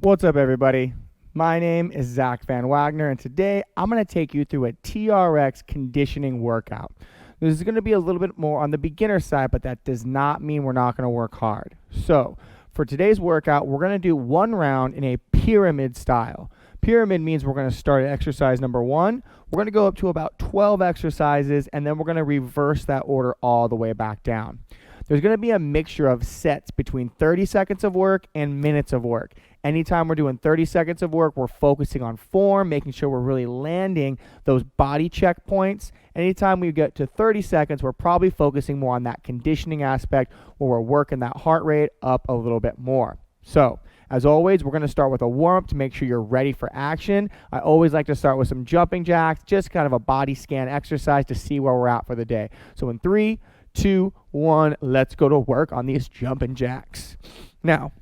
What's up, everybody? My name is Zach Van Wagoner, and today I'm going to take you through a TRX conditioning workout. This is going to be a little bit more on the beginner side, but that does not mean we're not going to work hard. So, for today's workout, we're going to do one round in a pyramid style. Pyramid means we're going to start at exercise number 1. We're going to go up to about 12 exercises, and then we're going to reverse that order all the way back down. There's going to be a mixture of sets between 30 seconds of work and minutes of work. Anytime we're doing 30 seconds of work, we're focusing on form, making sure we're really landing those body checkpoints. Anytime we get to 30 seconds, we're probably focusing more on that conditioning aspect where we're working that heart rate up a little bit more. So, as always, we're going to start with a warm-up to make sure you're ready for action. I always like to start with some jumping jacks, just kind of a body scan exercise to see where we're at for the day. So in 3, 2, 1, let's go to work on these jumping jacks. Now,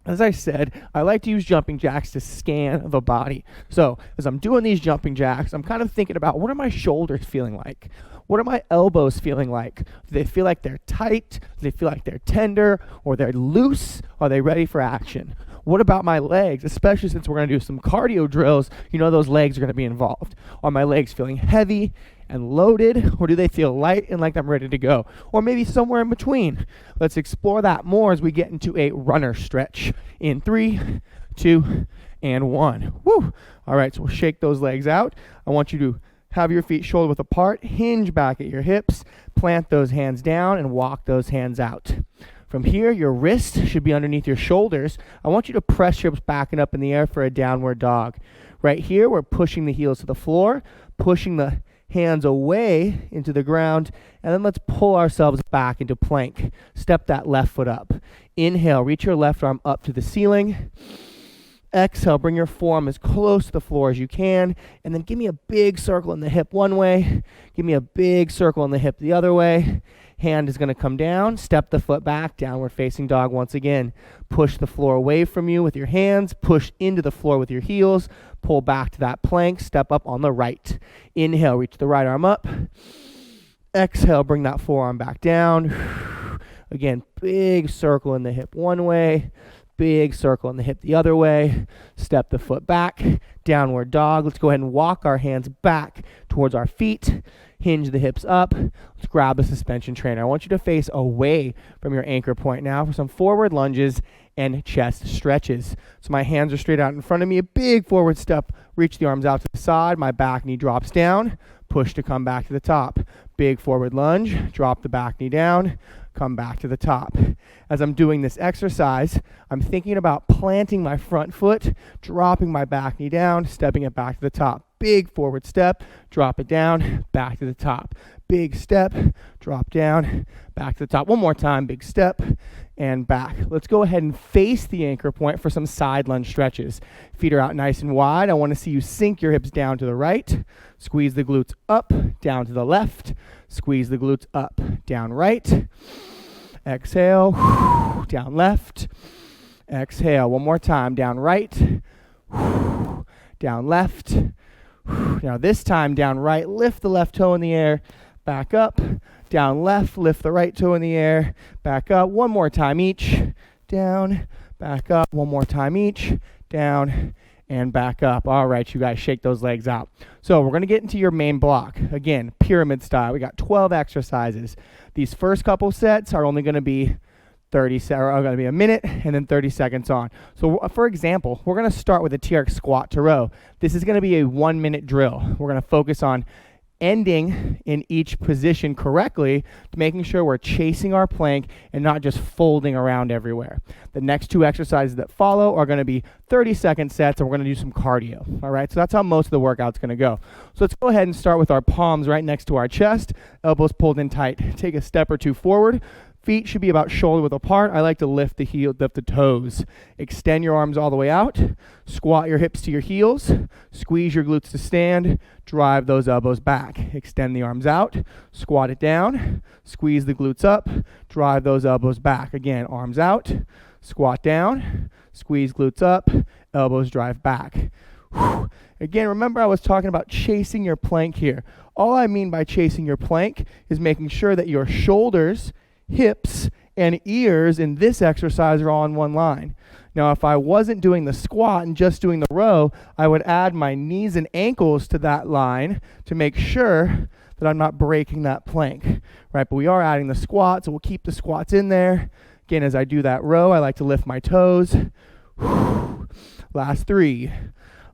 as I said, I like to use jumping jacks to scan the body. So as I'm doing these jumping jacks, I'm kind of thinking about what are my shoulders feeling like? What are my elbows feeling like? Do they feel like they're tight? Do they feel like they're tender? Or they're loose? Are they ready for action? What about my legs? Especially since we're going to do some cardio drills, you know those legs are going to be involved. Are my legs feeling heavy and loaded, or do they feel light and like I'm ready to go? Or maybe somewhere in between. Let's explore that more as we get into a runner stretch in 3, 2, and 1. Woo! All right, so we'll shake those legs out. I want you to have your feet shoulder width apart, hinge back at your hips, plant those hands down, and walk those hands out. From here, your wrist should be underneath your shoulders. I want you to press your hips back and up in the air for a downward dog. Right here, we're pushing the heels to the floor, pushing the hands away into the ground, and then let's pull ourselves back into plank. Step that left foot up. Inhale, reach your left arm up to the ceiling. Exhale, bring your forearm as close to the floor as you can, and then give me a big circle in the hip one way. Give me a big circle in the hip the other way. Hand is going to come down. Step the foot back, downward facing dog once again. Push the floor away from you with your hands. Push into the floor with your heels. Pull back to that plank. Step up on the right. Inhale, reach the right arm up. Exhale, bring that forearm back down. Again, big circle in the hip one way. Big circle in the hip the other way. Step the foot back. Downward dog. Let's go ahead and walk our hands back towards our feet. Hinge the hips up. Let's grab a suspension trainer. I want you to face away from your anchor point now for some forward lunges and chest stretches. So my hands are straight out in front of me. A big forward step. Reach the arms out to the side. My back knee drops down. Push to come back to the top. Big forward lunge. Drop the back knee down. Come back to the top. As I'm doing this exercise, I'm thinking about planting my front foot, dropping my back knee down, stepping it back to the top. Big forward step, drop it down, back to the top. Big step, drop down, back to the top. One more time, big step, and back. Let's go ahead and face the anchor point for some side lunge stretches. Feet are out nice and wide. I want to see you sink your hips down to the right. Squeeze the glutes up, down to the left. Squeeze the glutes up, down right. Exhale, down left. Exhale, one more time, down right. Down left. Now this time, down right, lift the left toe in the air, back up. Down left, lift the right toe in the air, back up. One more time each. Down, back up. One more time each. Down, and back up. All right, you guys, shake those legs out. So we're going to get into your main block. Again, pyramid style. We got 12 exercises. These first couple sets are only going to be a minute and then 30 seconds on. So for example, we're going to start with a TRX squat to row. This is going to be a 1-minute drill. We're going to focus on ending in each position correctly, making sure we're chasing our plank and not just folding around everywhere. The next 2 exercises that follow are going to be 30-second sets, and we're going to do some cardio. All right, so that's how most of the workout's going to go. So let's go ahead and start with our palms right next to our chest, elbows pulled in tight. Take a step or 2 forward. Feet should be about shoulder width apart. I like to lift the toes. Extend your arms all the way out. Squat your hips to your heels. Squeeze your glutes to stand. Drive those elbows back. Extend the arms out. Squat it down. Squeeze the glutes up. Drive those elbows back. Again, arms out. Squat down. Squeeze glutes up. Elbows drive back. Whew. Again, remember I was talking about chasing your plank here. All I mean by chasing your plank is making sure that your shoulders, hips, and ears in this exercise are all in one line. Now, if I wasn't doing the squat and just doing the row, I would add my knees and ankles to that line to make sure that I'm not breaking that plank, right? But we are adding the squat, so we'll keep the squats in there. Again, as I do that row, I like to lift my toes. Last 3,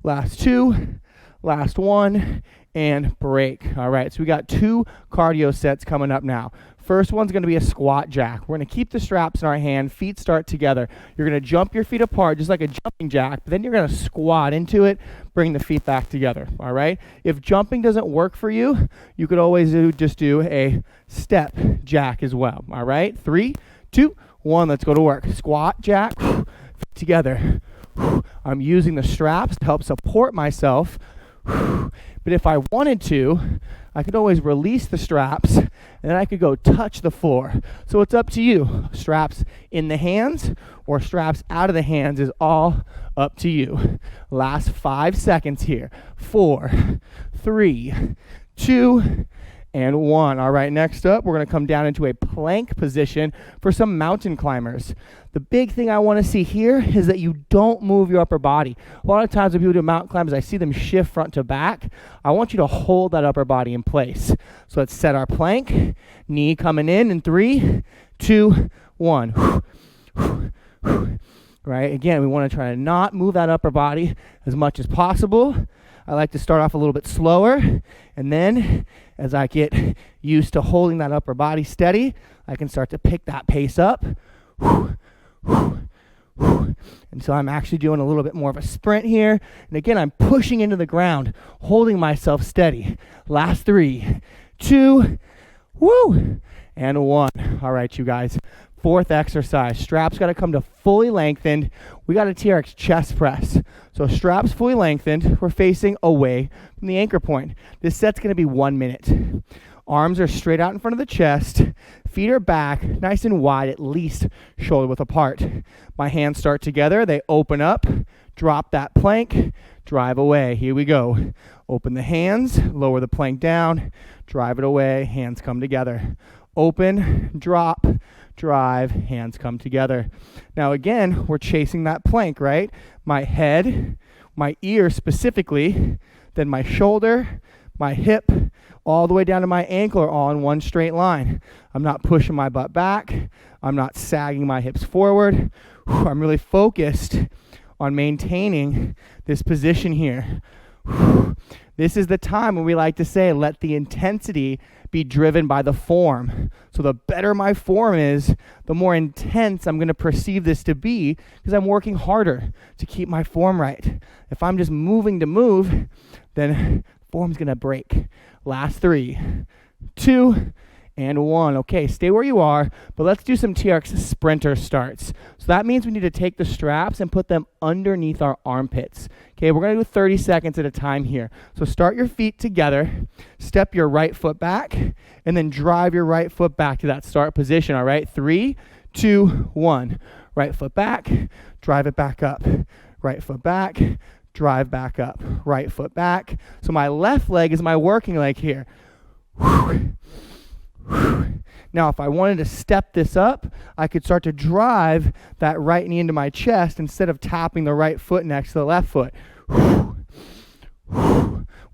last 2, last 1, and break. All right, so we got 2 cardio sets coming up now. First one's going to be a squat jack. We're going to keep the straps in our hand, feet start together. You're going to jump your feet apart just like a jumping jack, but then you're going to squat into it, bring the feet back together, all right? If jumping doesn't work for you, you could always just do a step jack as well, all right? 3, 2, 1, let's go to work. Squat, jack, feet together. I'm using the straps to help support myself, but if I wanted to, I could always release the straps and then I could go touch the floor. So it's up to you. Straps in the hands or straps out of the hands is all up to you. Last 5 seconds here. 4, 3, 2, and 1. All right, next up, we're going to come down into a plank position for some mountain climbers. The big thing I want to see here is that you don't move your upper body. A lot of times when people do mountain climbers, I see them shift front to back. I want you to hold that upper body in place. So let's set our plank. Knee coming in 3, 2, 1. Right, again, we want to try to not move that upper body as much as possible. I like to start off a little bit slower, and then as I get used to holding that upper body steady, I can start to pick that pace up. And so I'm actually doing a little bit more of a sprint here. And again, I'm pushing into the ground, holding myself steady. Last 3, 2, and 1. All right, you guys. 4th exercise. Straps got to come to fully lengthened. We got a TRX chest press. So straps fully lengthened. We're facing away from the anchor point. This set's going to be 1 minute. Arms are straight out in front of the chest. Feet are back, nice and wide, at least shoulder width apart. My hands start together. They open up. Drop that plank. Drive away. Here we go. Open the hands. Lower the plank down. Drive it away. Hands come together. Open. Drop. Drive, hands come together. Now again, we're chasing that plank, right? My head, my ear specifically, then my shoulder, my hip, all the way down to my ankle are all in one straight line. I'm not pushing my butt back. I'm not sagging my hips forward. I'm really focused on maintaining this position here. This is the time when we like to say, let the intensity be driven by the form. So the better my form is, the more intense I'm going to perceive this to be because I'm working harder to keep my form right. If I'm just moving to move, then form's going to break. Last 3, 2, and 1. Okay, stay where you are, but let's do some TRX sprinter starts. So that means we need to take the straps and put them underneath our armpits. Okay, we're going to do 30 seconds at a time here. So start your feet together, step your right foot back, and then drive your right foot back to that start position, all right? 3, 2, 1. Right foot back, drive it back up. Right foot back, drive back up. Right foot back. So my left leg is my working leg here. Now, if I wanted to step this up, I could start to drive that right knee into my chest instead of tapping the right foot next to the left foot.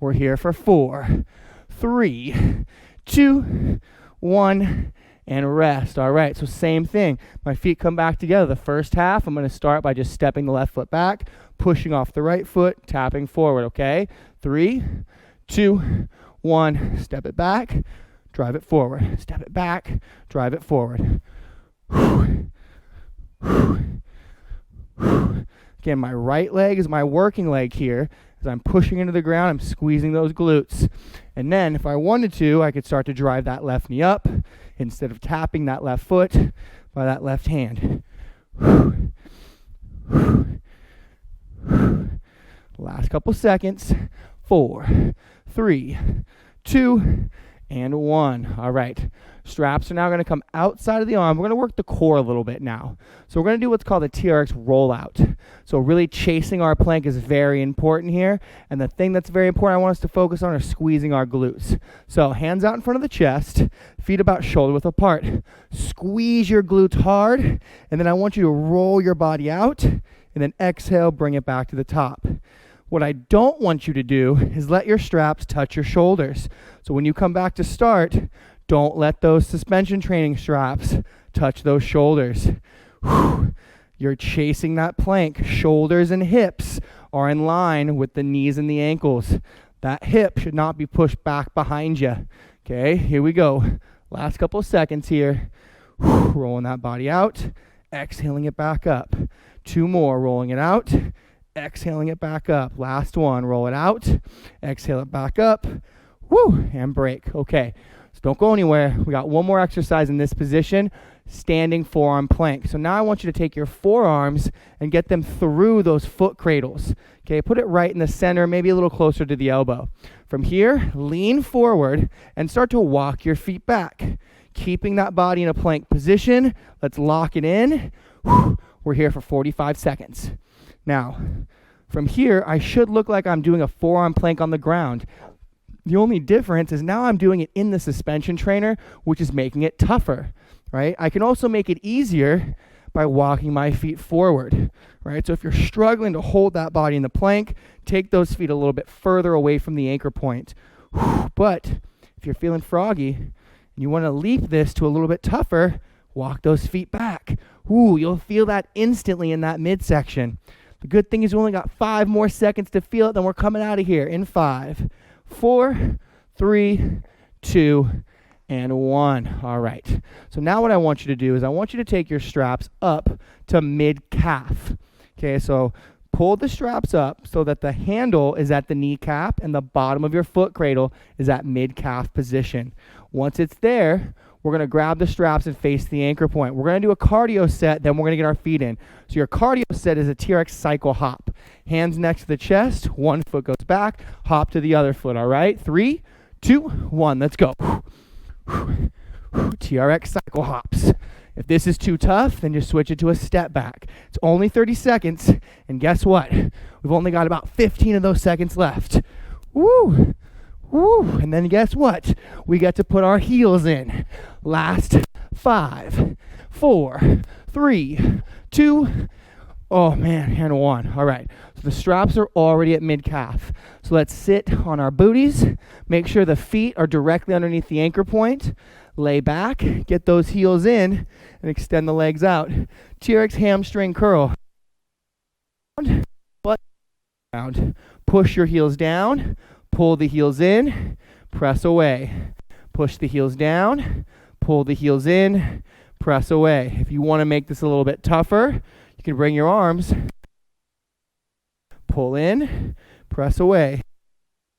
We're here for 4, 3, 2, 1, and rest. All right, so same thing. My feet come back together. The first half, I'm going to start by just stepping the left foot back, pushing off the right foot, tapping forward, okay? 3, 2, 1, step it back. Drive it forward. Step it back. Drive it forward. Again, my right leg is my working leg here. As I'm pushing into the ground, I'm squeezing those glutes. And then if I wanted to, I could start to drive that left knee up instead of tapping that left foot by that left hand. Last couple seconds. 4, 3, 2, and 1. All right. Straps are now going to come outside of the arm. We're going to work the core a little bit now. So we're going to do what's called a TRX rollout. So really chasing our plank is very important here. And the thing that's very important I want us to focus on is squeezing our glutes. So hands out in front of the chest, feet about shoulder width apart. Squeeze your glutes hard, and then I want you to roll your body out, and then exhale, bring it back to the top. What I don't want you to do is let your straps touch your shoulders. So when you come back to start, don't let those suspension training straps touch those shoulders. Whew. You're chasing that plank. Shoulders and hips are in line with the knees and the ankles. That hip should not be pushed back behind you. Okay, here we go. Last couple of seconds here. Whew. Rolling that body out, exhaling it back up. 2 more, rolling it out, exhaling it back up. Last one, roll it out, exhale it back up. Woo, and break. Okay. So don't go anywhere. We got one more exercise in this position, standing forearm plank. So now I want you to take your forearms and get them through those foot cradles. Okay, put it right in the center, maybe a little closer to the elbow. From here, lean forward and start to walk your feet back, keeping that body in a plank position. Let's lock it in. We're here for 45 seconds. Now, from here, I should look like I'm doing a forearm plank on the ground. The only difference is now I'm doing it in the suspension trainer, which is making it tougher, right? I can also make it easier by walking my feet forward, right? So if you're struggling to hold that body in the plank, take those feet a little bit further away from the anchor point. But if you're feeling froggy and you want to leap this to a little bit tougher, walk those feet back. Ooh, you'll feel that instantly in that midsection. The good thing is we only got 5 more seconds to feel it, then we're coming out of here in 5, 4, 3, 2, and 1. All right. So now what I want you to do is I want you to take your straps up to mid-calf. Okay, so pull the straps up so that the handle is at the kneecap and the bottom of your foot cradle is at mid-calf position. Once it's there, we're going to grab the straps and face the anchor point. We're going to do a cardio set, then we're going to get our feet in. So your cardio set is a TRX cycle hop. Hands next to the chest, one foot goes back, hop to the other foot, all right? 3, 2, 1, let's go. TRX cycle hops. If this is too tough, then just switch it to a step back. It's only 30 seconds, and guess what? We've only got about 15 of those seconds left. Woo! Woo! And then guess what? We get to put our heels in. Last 5, 4, 3, 2, oh man, and 1. All right, so the straps are already at mid-calf. So let's sit on our booties. Make sure the feet are directly underneath the anchor point. Lay back, get those heels in, and extend the legs out. TRX hamstring curl. Push your heels down. Pull the heels in, press away. Push the heels down, pull the heels in, press away. If you want to make this a little bit tougher, you can bring your arms, pull in, press away.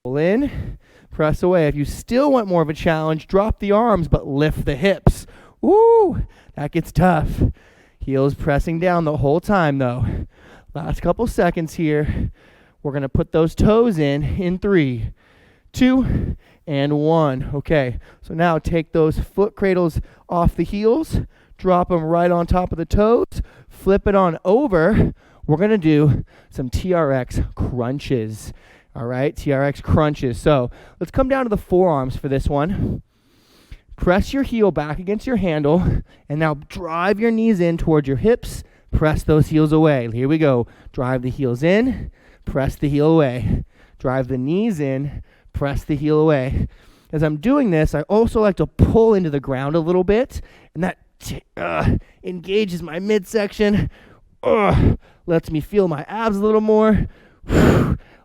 Pull in, press away. If you still want more of a challenge, drop the arms, but lift the hips. Woo, that gets tough. Heels pressing down the whole time though. Last couple seconds here. We're going to put those toes in 3, 2, and 1. Okay, so now take those foot cradles off the heels, drop them right on top of the toes, flip it on over. We're going to do some TRX crunches. All right, TRX crunches. So let's come down to the forearms for this one. Press your heel back against your handle, and now drive your knees in towards your hips. Press those heels away. Here we go. Drive the heels in. Press the heel away. Drive the knees in. Press the heel away. As I'm doing this, I also like to pull into the ground a little bit, and that engages my midsection. Lets me feel my abs a little more.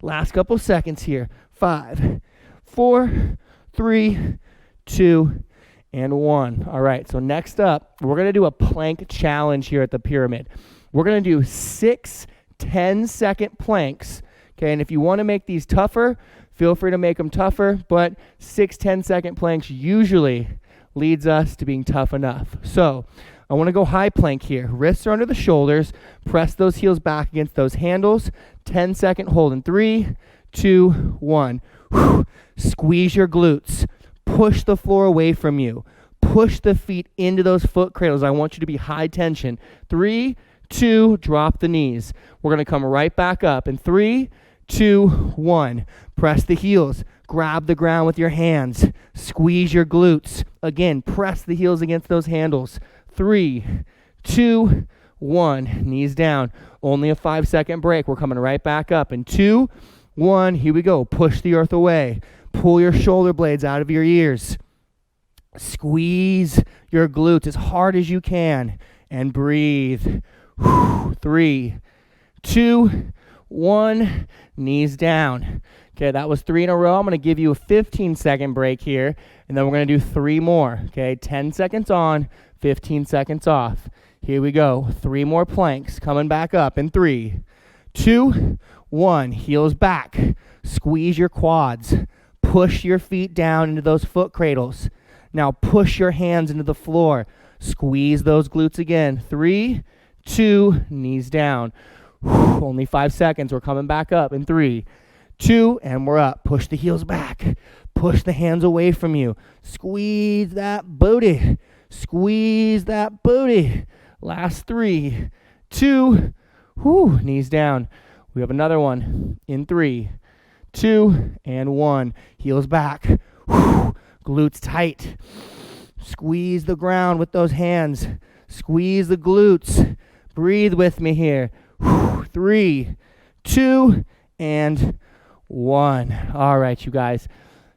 Last couple seconds here. 5, 4, 3, 2, and 1. All right, so next up, we're going to do a plank challenge here at the pyramid. We're going to do 6 10-second planks, okay? And if you want to make these tougher, feel free to make them tougher, but 6 10-second planks usually leads us to being tough enough. So I want to go high plank here. Wrists are under the shoulders. Press those heels back against those handles. 10-second hold in 3, 2, 1. Squeeze your glutes. push the floor away from you. Push the feet into those foot cradles. I want you to be high tension. 3, 2, drop the knees. We're going to come right back up. In 3, 2, 1. Press the heels. Grab the ground with your hands. Squeeze your glutes. Again, press the heels against those handles. 3, 2, 1. Knees down. Only a 5-second break. We're coming right back up. In 2, 1. Here we go. Push the earth away. Pull your shoulder blades out of your ears. Squeeze your glutes as hard as you can. And breathe. 3, 2, 1. Knees down. Okay, that was 3 in a row. I'm going to give you a 15-second break here, and then we're going to do 3 more. Okay, 10 seconds on, 15 seconds off. Here we go. 3 more planks. Coming back up in 3, 2, 1. Heels back. Squeeze your quads. Push your feet down into those foot cradles. Now push your hands into the floor. Squeeze those glutes again. 3, 2, knees down. Only 5 seconds. We're coming back up in 3, 2, and we're up. Push the heels back. Push the hands away from you. Squeeze that booty. Squeeze that booty. Last 3, 2, knees down. We have another one in 3, 2, and 1. Heels back. Glutes tight. Squeeze the ground with those hands. Squeeze the glutes. Breathe with me here. 3, 2, and 1. All right, you guys.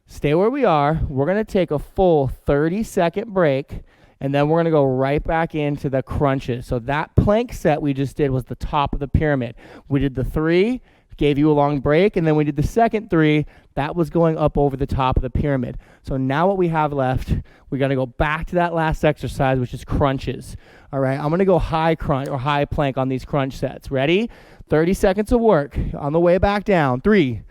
Stay where we are. We're going to take a full 30-second break, and then we're going to go right back into the crunches. So that plank set we just did was the top of the pyramid. We did the 3, gave you a long break, and then we did the second 3. That was going up over the top of the pyramid. So now what we have left, we're going to go back to that last exercise, which is crunches. All right, I'm going to go high crunch or high plank on these crunch sets. Ready? 30 seconds of work. On the way back down. 3,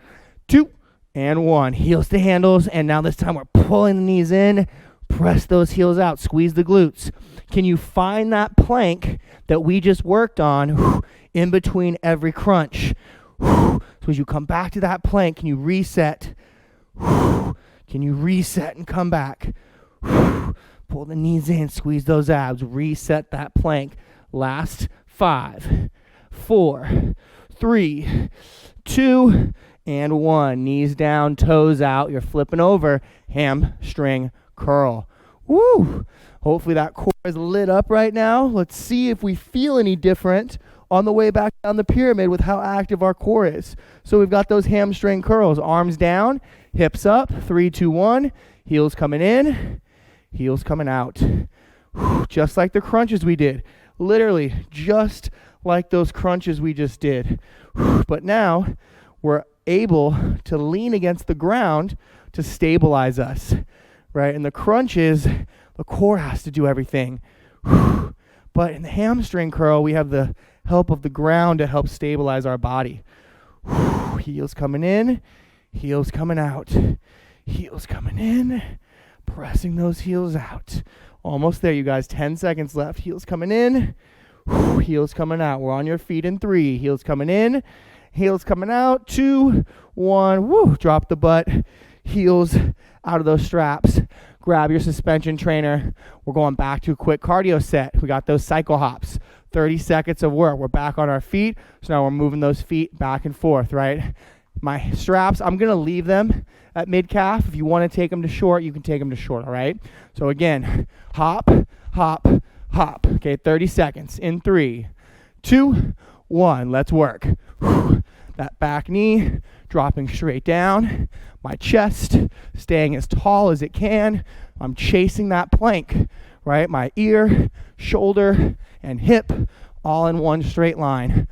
2, and 1. Heels to handles, and now this time we're pulling the knees in. Press those heels out. Squeeze the glutes. Can you find that plank that we just worked on in between every crunch? So as you come back to that plank, can you reset? Can you reset and come back? Pull the knees in, squeeze those abs, reset that plank. Last 5, 4, 3, 2, and 1. Knees down, toes out. You're flipping over. Hamstring curl. Woo! Hopefully that core is lit up right now. Let's see if we feel any different on the way back down the pyramid with how active our core is. So we've got those hamstring curls. Arms down, hips up. 3, 2, 1. Heels coming in, heels coming out. Just like the crunches we did. Literally, just like those crunches we just did. But now we're able to lean against the ground to stabilize us, right? In the crunches, the core has to do everything. But in the hamstring curl, we have the help of the ground to help stabilize our body. Heels coming in, heels coming out. Heels coming in, pressing those heels out. Almost there, you guys. 10 seconds left. Heels coming in, heels coming out. We're on your feet in 3. Heels coming in, heels coming out. 2, 1. Woo! Drop the butt. Heels out of those straps. Grab your suspension trainer. We're going back to a quick cardio set. We got those cycle hops. 30 seconds of work. We're back on our feet. So now we're moving those feet back and forth, right? My straps, I'm going to leave them at mid-calf. If you want to take them to short, you can take them to short, all right? So again, hop, hop, hop. Okay, 30 seconds. In 3, 2, 1. Let's work. That back knee dropping straight down. My chest staying as tall as it can. I'm chasing that plank, right? My ear, shoulder, and hip all in one straight line.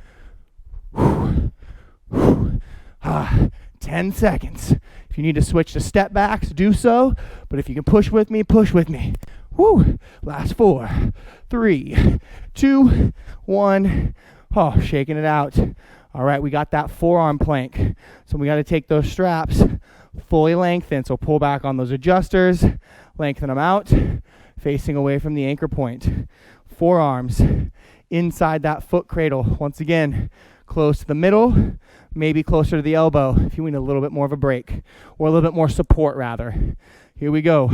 10 seconds. If you need to switch to step backs, do so. But if you can push with me, push with me. Woo! Last 4, 3, 2, 1. Oh, shaking it out. All right, we got that forearm plank. So we got to take those straps fully lengthened. So pull back on those adjusters, lengthen them out, facing away from the anchor point. Forearms inside that foot cradle. Once again, close to the middle, maybe closer to the elbow if you need a little bit more of a break, or a little bit more support rather. Here we go.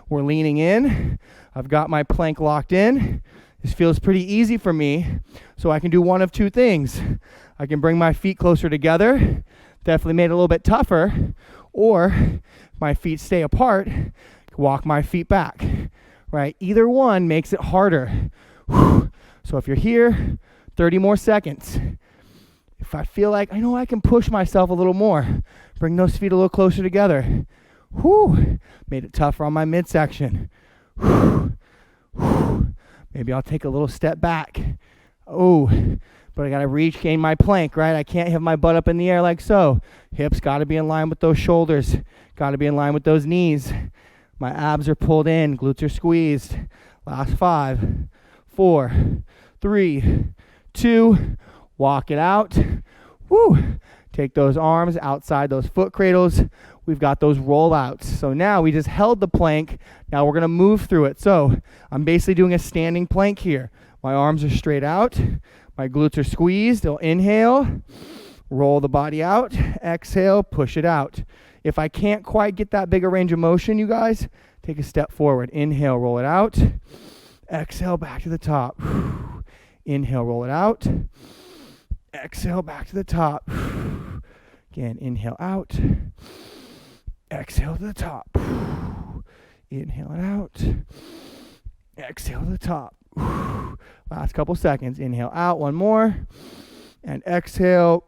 We're leaning in. I've got my plank locked in. This feels pretty easy for me, so I can do one of two things. I can bring my feet closer together, definitely made it a little bit tougher, or my feet stay apart, walk my feet back, right? Either one makes it harder. So if you're here, 30 more seconds. If I feel like I know I can push myself a little more, bring those feet a little closer together. Made it tougher on my midsection. Maybe I'll take a little step back. But I got to gain my plank, right? I can't have my butt up in the air like so. Hips got to be in line with those shoulders. Got to be in line with those knees. My abs are pulled in. Glutes are squeezed. Last 5, 4, 3, 2. Walk it out. Take those arms outside those foot cradles. We've got those rollouts. So now we just held the plank. Now we're going to move through it. So I'm basically doing a standing plank here. My arms are straight out. My glutes are squeezed. I'll inhale, roll the body out. Exhale, push it out. If I can't quite get that big a range of motion, you guys, take a step forward. Inhale, roll it out. Exhale, back to the top. Inhale, roll it out. Exhale, back to the top. Again, inhale out. Exhale to the top. Inhale it out. Exhale to the top. Last couple seconds. Inhale out. One more. And exhale.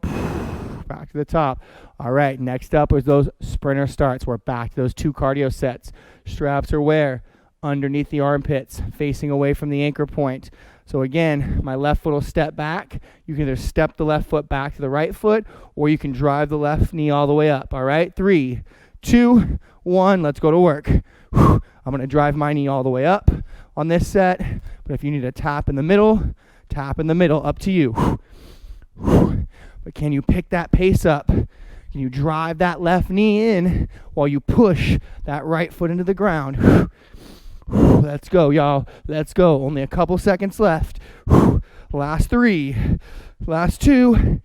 Back to the top. All right. Next up is those sprinter starts. We're back to those 2 cardio sets. Straps are where? Underneath the armpits, facing away from the anchor point. So again, my left foot will step back. You can either step the left foot back to the right foot, or you can drive the left knee all the way up. All right. 3, 2, 1. Let's go to work. I'm going to drive my knee all the way up on this set. But if you need a tap in the middle, up to you. But can you pick that pace up? Can you drive that left knee in while you push that right foot into the ground? Let's go, y'all. Let's go. Only a couple seconds left. Last 3. Last 2.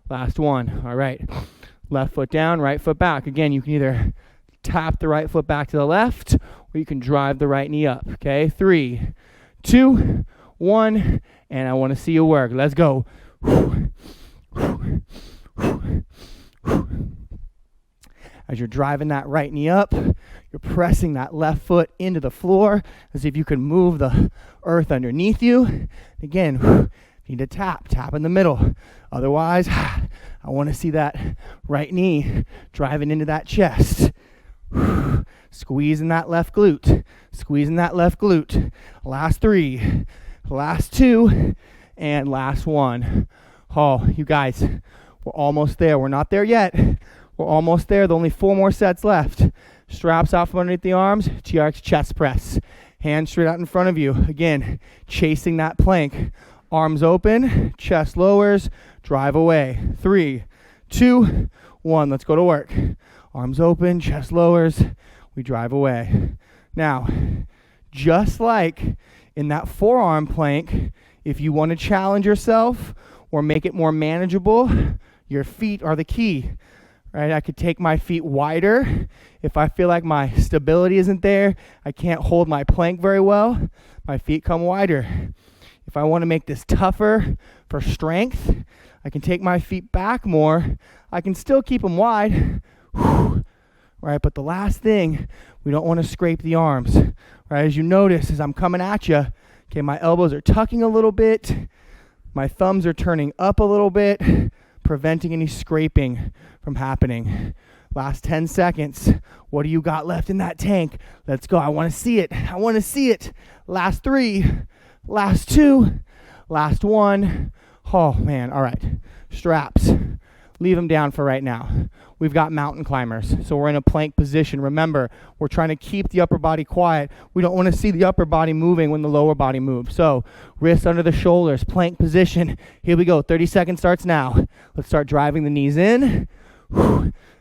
Last 1. All right. Left foot down, right foot back. Again, you can either tap the right foot back to the left, or you can drive the right knee up. Okay, 3, 2, 1, and I want to see you work. Let's go. As you're driving that right knee up, you're pressing that left foot into the floor as if you could move the earth underneath you. Again, you need to tap in the middle. Otherwise, I want to see that right knee driving into that chest. Squeezing that left glute. Last 3, last 2, and last 1. Oh, you guys, we're almost there. We're not there yet. We're almost there. There's only 4 more sets left. Straps out from underneath the arms. TRX chest press. Hands straight out in front of you. Again, chasing that plank. Arms open. Chest lowers. Drive away. 3, 2, 1. Let's go to work. Arms open. Chest lowers. We drive away. Now, just like in that forearm plank, if you want to challenge yourself or make it more manageable, your feet are the key. Right? I could take my feet wider. If I feel like my stability isn't there, I can't hold my plank very well, my feet come wider. If I want to make this tougher for strength, I can take my feet back more. I can still keep them wide. Right? But the last thing, we don't want to scrape the arms. Right? As you notice, as I'm coming at you, okay, my elbows are tucking a little bit. My thumbs are turning up a little bit, preventing any scraping from happening. Last 10 seconds. What do you got left in that tank? Let's go. I want to see it. Last 3. Last 2. Last 1. Oh, man. All right. Straps. Leave them down for right now. We've got mountain climbers. So we're in a plank position. Remember, we're trying to keep the upper body quiet. We don't want to see the upper body moving when the lower body moves. So wrists under the shoulders, plank position. Here we go. 30 seconds starts now. Let's start driving the knees in.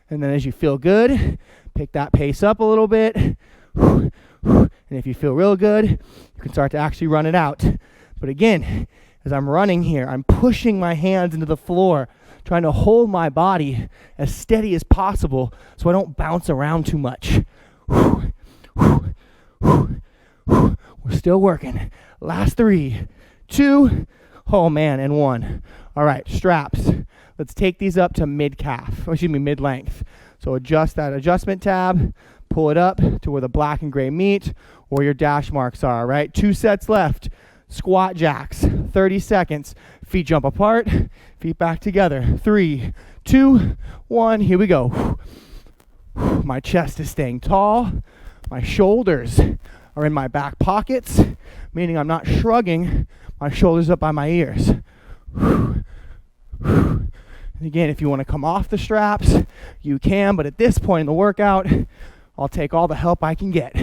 And then as you feel good, pick that pace up a little bit. And if you feel real good, you can start to actually run it out. But again, as I'm running here, I'm pushing my hands into the floor, trying to hold my body as steady as possible so I don't bounce around too much. We're still working. Last 3, 2, oh man, and 1. All right, straps. Let's take these up to mid-length. So adjust that adjustment tab, pull it up to where the black and gray meet, or your dash marks are, right? 2 sets left. Squat jacks, 30 seconds. Feet jump apart, feet back together. 3, 2, 1, here we go. My chest is staying tall. My shoulders are in my back pockets, meaning I'm not shrugging my shoulders up by my ears. And again, if you want to come off the straps, you can, but at this point in the workout, I'll take all the help I can get.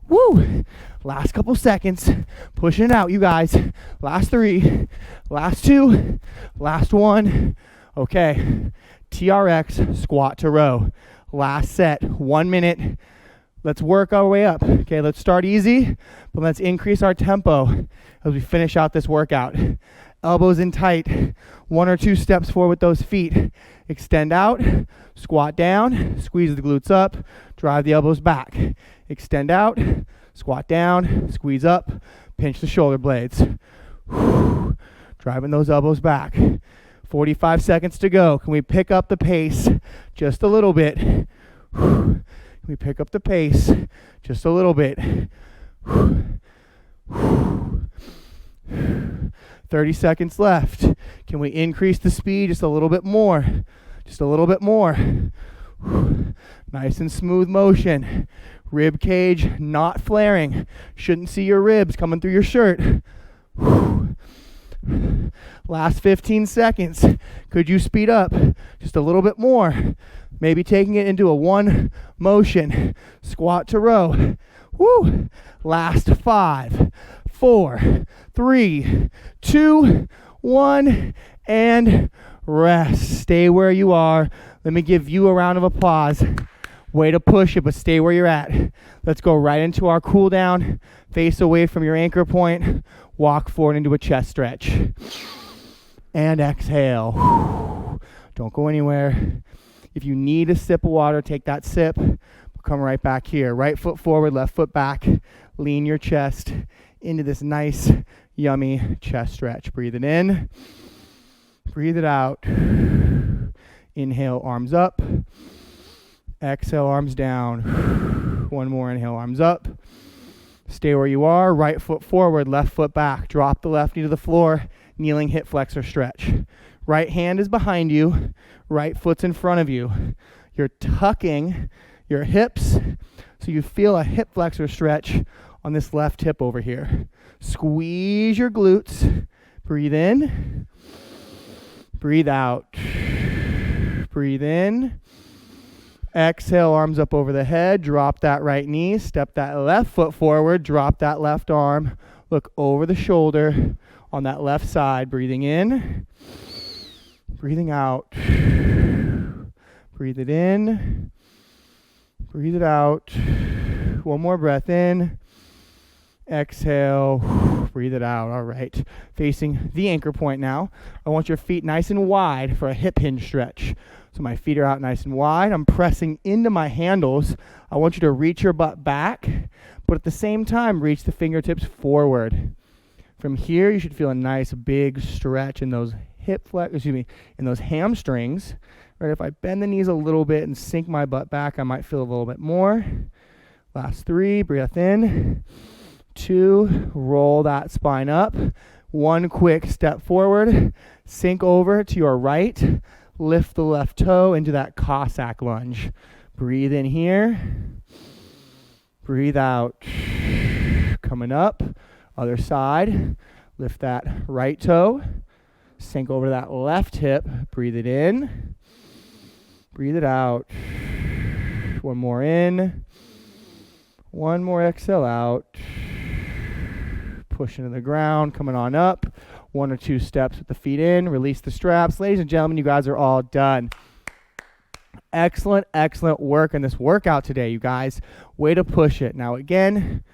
Woo! Last couple seconds, pushing it out, you guys. Last 3, last 2, last 1. Okay, TRX, squat to row. Last set, 1 minute. Let's work our way up. Okay, let's start easy, but let's increase our tempo as we finish out this workout. Elbows in tight, 1 or 2 steps forward with those feet. Extend out, squat down, squeeze the glutes up, drive the elbows back. Extend out, squat down, squeeze up, pinch the shoulder blades. Driving those elbows back. 45 seconds to go. Can we pick up the pace just a little bit? Can we pick up the pace just a little bit? 30 seconds left. Can we increase the speed just a little bit more? Just a little bit more. Nice and smooth motion. Rib cage not flaring. Shouldn't see your ribs coming through your shirt. Last 15 seconds. Could you speed up just a little bit more? Maybe taking it into a 1 motion. Squat to row. Woo! Last 5, 4, 3, 2, 1, and rest. Stay where you are. Let me give you a round of applause. Way to push it, but stay where you're at. Let's go right into our cool down. Face away from your anchor point. Walk forward into a chest stretch. And exhale. Don't go anywhere. If you need a sip of water, take that sip. Come right back here. Right foot forward, left foot back. Lean your chest into this nice, yummy chest stretch. Breathe it in. Breathe it out. Inhale, arms up. Exhale, arms down. 1 more inhale, arms up. Stay where you are. Right foot forward, left foot back. Drop the left knee to the floor. Kneeling hip flexor stretch. Right hand is behind you. Right foot's in front of you. You're tucking your hips so you feel a hip flexor stretch on this left hip over here. Squeeze your glutes. Breathe in. Breathe out. Breathe in. Exhale, arms up over the head. Drop that right knee. Step that left foot forward. Drop that left arm. Look over the shoulder on that left side. Breathing in. Breathing out. Breathe it in. Breathe it out. 1 more breath in. Exhale. Breathe it out. All right. Facing the anchor point now. I want your feet nice and wide for a hip hinge stretch. So my feet are out nice and wide. I'm pressing into my handles. I want you to reach your butt back, but at the same time, reach the fingertips forward. From here, you should feel a nice big stretch in those in those hamstrings. Right? If I bend the knees a little bit and sink my butt back, I might feel a little bit more. Last 3, breath in. 2, roll that spine up. 1 quick step forward. Sink over to your right. Lift the left toe into that Cossack lunge. Breathe in here. Breathe out. Coming up. Other side. Lift that right toe. Sink over to that left hip. Breathe it in. Breathe it out. 1 more in. 1 more exhale out. Push into the ground. Coming on up. 1 or 2 steps with the feet in. Release the straps. Ladies and gentlemen, you guys are all done. Excellent, excellent work in this workout today, you guys. Way to push it. Now, again,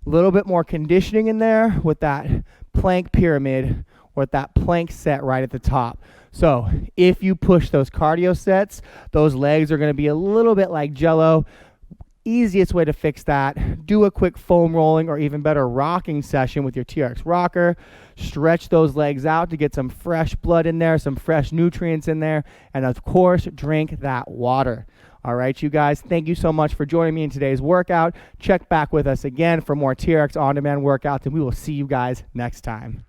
a little bit more conditioning in there with that plank pyramid or with that plank set right at the top. So if you push those cardio sets, those legs are going to be a little bit like Jell-O. easiest way to fix that, do a quick foam rolling or even better rocking session with your TRX rocker. Stretch those legs out to get some fresh blood in there, some fresh nutrients in there, and of course, drink that water. All right, you guys, thank you so much for joining me in today's workout. Check back with us again for more TRX on-demand workouts, and we will see you guys next time.